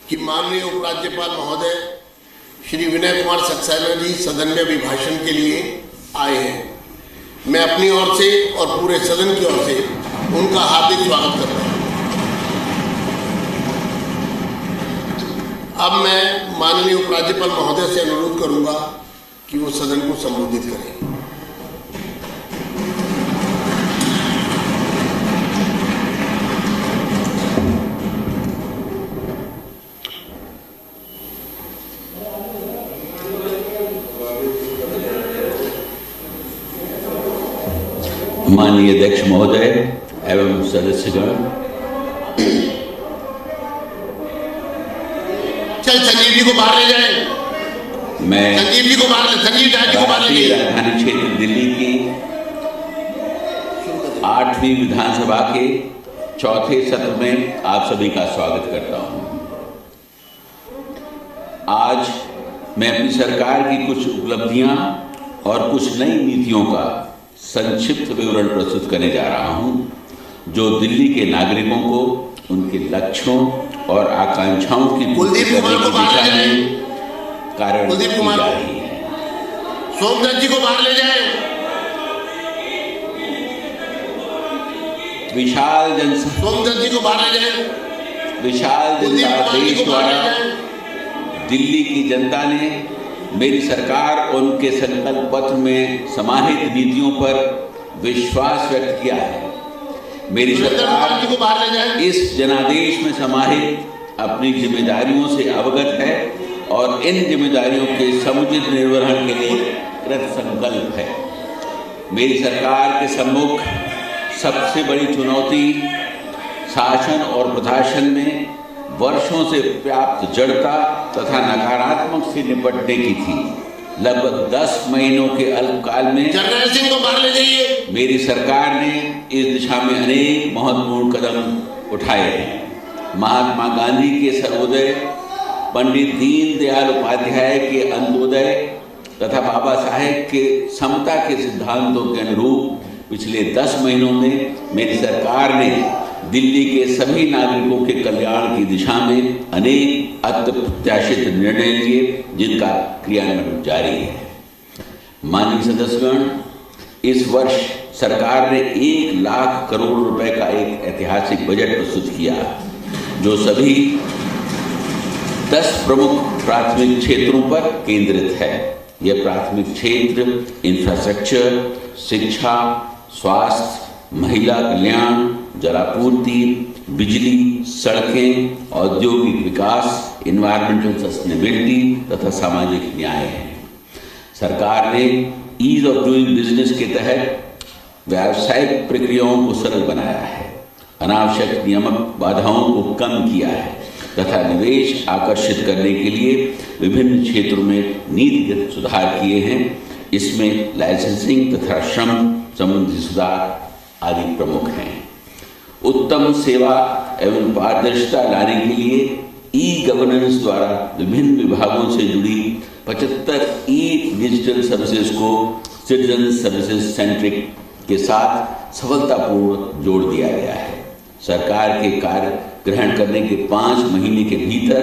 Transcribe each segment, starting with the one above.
कि माननीय उपराज्यपाल महोदय श्री विनय कुमार सक्सेना जी सदन में अभिभाषण के लिए आए हैं। मैं अपनी ओर से और पूरे सदन की ओर से उनका हार्दिक स्वागत करता हूं। अब मैं माननीय उपराज्यपाल महोदय से अनुरोध करूंगा कि वो सदन को संबोधित करें। माननीय अध्यक्ष महोदय एवं सदस्यगण, चल संजीव जी को बाहर ले जाएं। मैं संजीव जी को बाहर ले जाइए। राजधानी क्षेत्र दिल्ली की 8वीं विधानसभा के चौथे सत्र में आप सभी का स्वागत करता हूं। आज मैं अपनी सरकार की कुछ उपलब्धियां और कुछ नई नीतियों का संक्षिप्त विवरण प्रस्तुत करने जा रहा हूं, जो दिल्ली के नागरिकों को उनके लक्ष्यों और आकांक्षाओं की पूर्ति करने की दिशा में कार्य की जा रही है। सोमदत्त जी को बाहर ले जाएं। सोमदत्त जी को बाहर ले जाएं। विशाल जनता देश द्वारा दिल्ली की जनता ने मेरी सरकार और उनके संकल्प पत्र में समाहित नीतियों पर विश्वास व्यक्त किया है। मेरी सरकार इस जनादेश में समाहित अपनी जिम्मेदारियों से अवगत है और इन जिम्मेदारियों के समुचित निर्वहन के लिए कृत संकल्प है। मेरी सरकार के सम्मुख सबसे बड़ी चुनौती शासन और प्रशासन में वर्षों से व्याप्त जड़ता तथा नकारात्मक से निपटने की थी। लगभग 10 महीनों के अल्पकाल में जर्नल सिंह को बाहर ले जाइए। मेरी सरकार ने इस दिशा में अनेक महत्वपूर्ण कदम उठाए हैं। महात्मा गांधी के सर्वोदय, पंडित दीनदयाल उपाध्याय के अंत्योदय तथा बाबा साहेब के समता के सिद्धांतों के अनुरूप पिछले 10 महीनों में मेरी सरकार ने दिल्ली के सभी नागरिकों के कल्याण की दिशा में अनेक अप्रत्याशित निर्णय लिए, जिनका क्रियान्वयन जारी है। माननीय सदस्यगण, इस वर्ष सरकार ने 1 लाख करोड़ रुपए का एक ऐतिहासिक बजट प्रस्तुत किया, जो सभी 10 प्रमुख प्राथमिक क्षेत्रों पर केंद्रित है। यह प्राथमिक क्षेत्र इंफ्रास्ट्रक्चर, शिक्षा, स्वास्थ्य, महिला कल्याण, जलापूर्ति, बिजली, सड़कें, औद्योगिक विकास, इन्वायरमेंटल सस्टेनेबिलिटी तथा सामाजिक न्याय है। सरकार ने ईज ऑफ डूइंग बिजनेस के तहत व्यावसायिक प्रक्रियाओं को सरल बनाया है, अनावश्यक नियामक बाधाओं को कम किया है तथा निवेश आकर्षित करने के लिए विभिन्न क्षेत्रों में नीतिगत सुधार किए हैं। इसमें लाइसेंसिंग तथा श्रम संबंधी सुधार आदि प्रमुख हैं। उत्तम सेवा एवं पारदर्शिता लाने के लिए ई गवर्नेंस द्वारा विभिन्न विभागों से जुड़ी 75 ई डिजिटल सर्विसेज को सिटीजन सर्विसेज सेंट्रिक के साथ सफलतापूर्वक जोड़ दिया गया है। सरकार के कार्य ग्रहण करने के 5 महीने के भीतर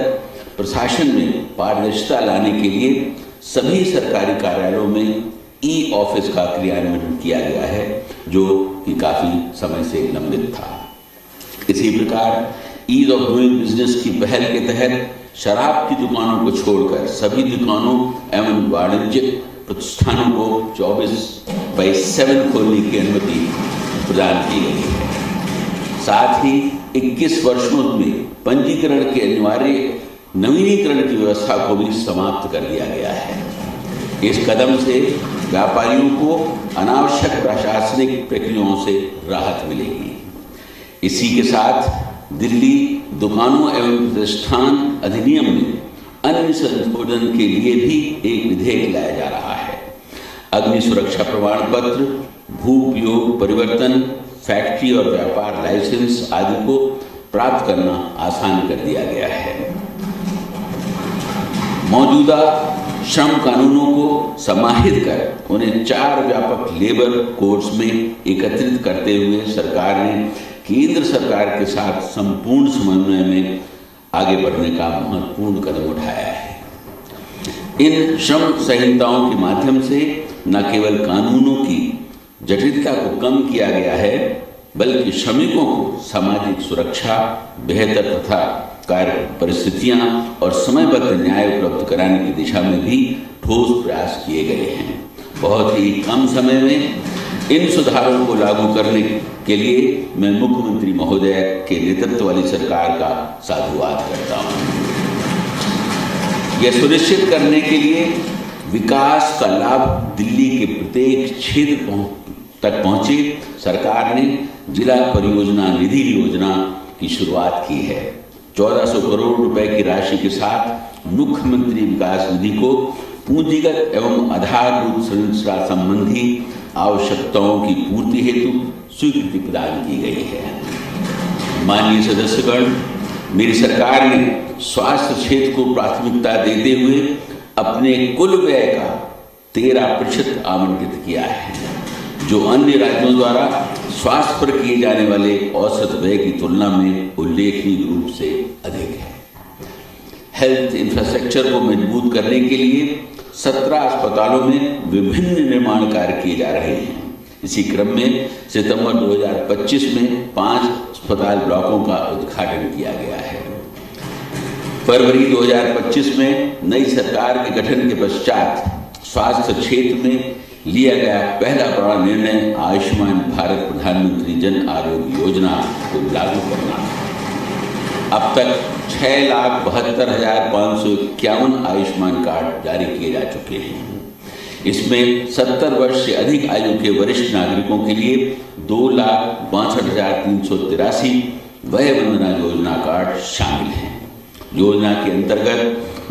प्रशासन में पारदर्शिता लाने के लिए सभी सरकारी कार्यालयों में ई ऑफिस का क्रियान्वयन किया गया है, जो कि काफी समय से लंबित था। इसी प्रकार ईज ऑफ डूइंग बिजनेस की पहल के तहत शराब की दुकानों को छोड़कर सभी दुकानों एवं वाणिज्यिक प्रतिष्ठानों को 24/7 खोलने की अनुमति प्रदान की गई है। साथ ही 21 वर्षों में पंजीकरण के अनिवार्य नवीनीकरण की व्यवस्था को भी समाप्त कर दिया गया है। इस कदम से व्यापारियों को अनावश्यक प्रशासनिक प्रक्रियाओं से राहत मिलेगी। इसी के साथ दिल्ली दुकानों एवं प्रतिष्ठान अधिनियम में अन्य संशोधन के लिए भी एक विधेयक लाया जा रहा है। अग्नि सुरक्षा प्रमाण पत्र, भू उपयोग परिवर्तन, फैक्ट्री और व्यापार लाइसेंस आदि को प्राप्त करना आसान कर दिया गया है। मौजूदा श्रम कानूनों को समाहित कर उन्हें 4 व्यापक लेबर कोड्स में एकत्रित करते हुए सरकार ने केंद्र सरकार के साथ संपूर्ण समन्वय में आगे बढ़ने का महत्वपूर्ण कदम उठाया है। इन श्रम संहिताओं के माध्यम से न केवल कानूनों की जटिलता को कम किया गया है, बल्कि श्रमिकों को सामाजिक सुरक्षा, बेहतर तथा कार्य परिस्थितियां और समयबद्ध न्याय उपलब्ध कराने की दिशा में भी ठोस प्रयास किए गए हैं। बहुत ही कम समय में इन सुधारों को लागू करने के लिए मैं मुख्यमंत्री महोदय के नेतृत्व वाली सरकार का साधुवाद करता हूँ। यह सुनिश्चित करने के लिए विकास का लाभ दिल्ली के प्रत्येक क्षेत्र तक पहुंचे, सरकार ने जिला परियोजना निधि योजना की शुरुआत की है। 1400 करोड़ रुपए की राशि के साथ मुख्यमंत्री विकास निधि को पूंजीगत एवं आधारभूत संरचना संबंधी आवश्यकताओं की पूर्ति हेतु स्वीकृति प्रदान की गई है। माननीय सदस्यगण, मेरी सरकार ने स्वास्थ्य क्षेत्र को प्राथमिकता देते हुए अपने कुल व्यय का 13% आवंटित किया है, जो अन्य राज्यों द्वारा स्वास्थ्य पर किए जाने वाले औसत व्यय की तुलना में उल्लेखनीय रूप से अधिक है। हेल्थ इंफ्रास्ट्रक्चर को मजबूत करने के लिए 17 अस्पतालों में विभिन्न निर्माण कार्य किए जा रहे हैं। इसी क्रम में सितंबर 2025 में 5 अस्पताल ब्लॉकों का उद्घाटन किया गया है। फरवरी 2025 में नई सरकार के गठन के पश्चात स्वास्थ्य क्षेत्र में लिया गया पहला बड़ा निर्णय आयुष्मान भारत प्रधानमंत्री जन आरोग्य योजना को लागू करना है। अब तक 6,72,551 आयुष्मान कार्ड जारी किए जा चुके हैं। इसमें 70 वर्ष से अधिक आयु के वरिष्ठ नागरिकों के लिए 2,62,383 वय वंदना योजना कार्ड शामिल हैं। योजना के अंतर्गत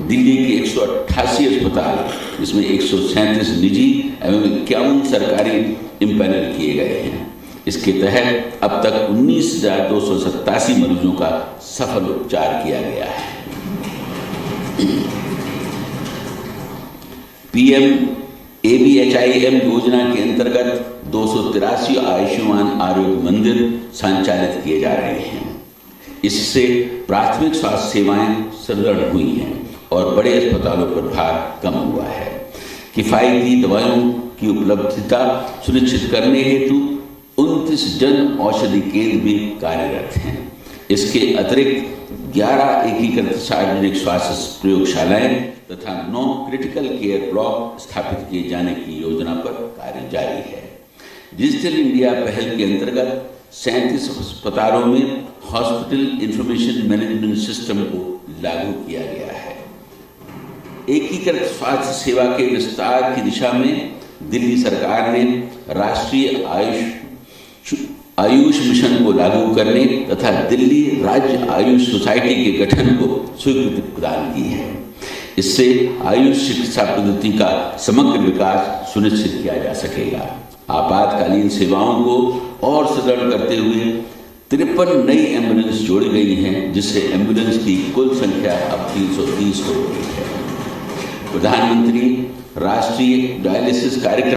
दिल्ली के 188 अस्पताल, इसमें 137 निजी एवं 51 सरकारी इम्पैनल किए गए हैं। इसके तहत अब तक 19,287 मरीजों का सफल उपचार किया गया है। PMABHIM योजना के अंतर्गत 283 आयुष्मान आरोग्य मंदिर संचालित किए जा रहे हैं। इससे प्राथमिक स्वास्थ्य सेवाएं सुदृढ़ हुई हैं और बड़े अस्पतालों पर भार कम हुआ है। किफायती दवाओं की उपलब्धता सुनिश्चित करने हेतु 29 जन औषधि केंद्र भी कार्यरत हैं। इसके अतिरिक्त 11 एकीकृत सार्वजनिक स्वास्थ्य प्रयोगशालाएं तथा 9 क्रिटिकल केयर ब्लॉक स्थापित किए जाने की योजना पर कार्य जारी है। डिजिटल इंडिया पहल के अंतर्गत 37 अस्पतालों में हॉस्पिटल इंफॉर्मेशन मैनेजमेंट सिस्टम को लागू किया गया है। एकीकृत स्वास्थ्य सेवा के विस्तार की दिशा में दिल्ली सरकार ने राष्ट्रीय आयुष मिशन को लागू करने तथा दिल्ली राज्य आयुष सोसाइटी के गठन को स्वीकृति प्रदान की है। इससे आयुष चिकित्सा पद्धति का समग्र विकास सुनिश्चित किया जा सकेगा। आपातकालीन सेवाओं को और सुदृढ़ करते हुए 53 नई एम्बुलेंस जोड़ी गई हैं, जिससे एम्बुलेंस की कुल संख्या अब 330 हो गई है। प्रधानमंत्री राष्ट्रीय डायलिसिस कार्यक्रम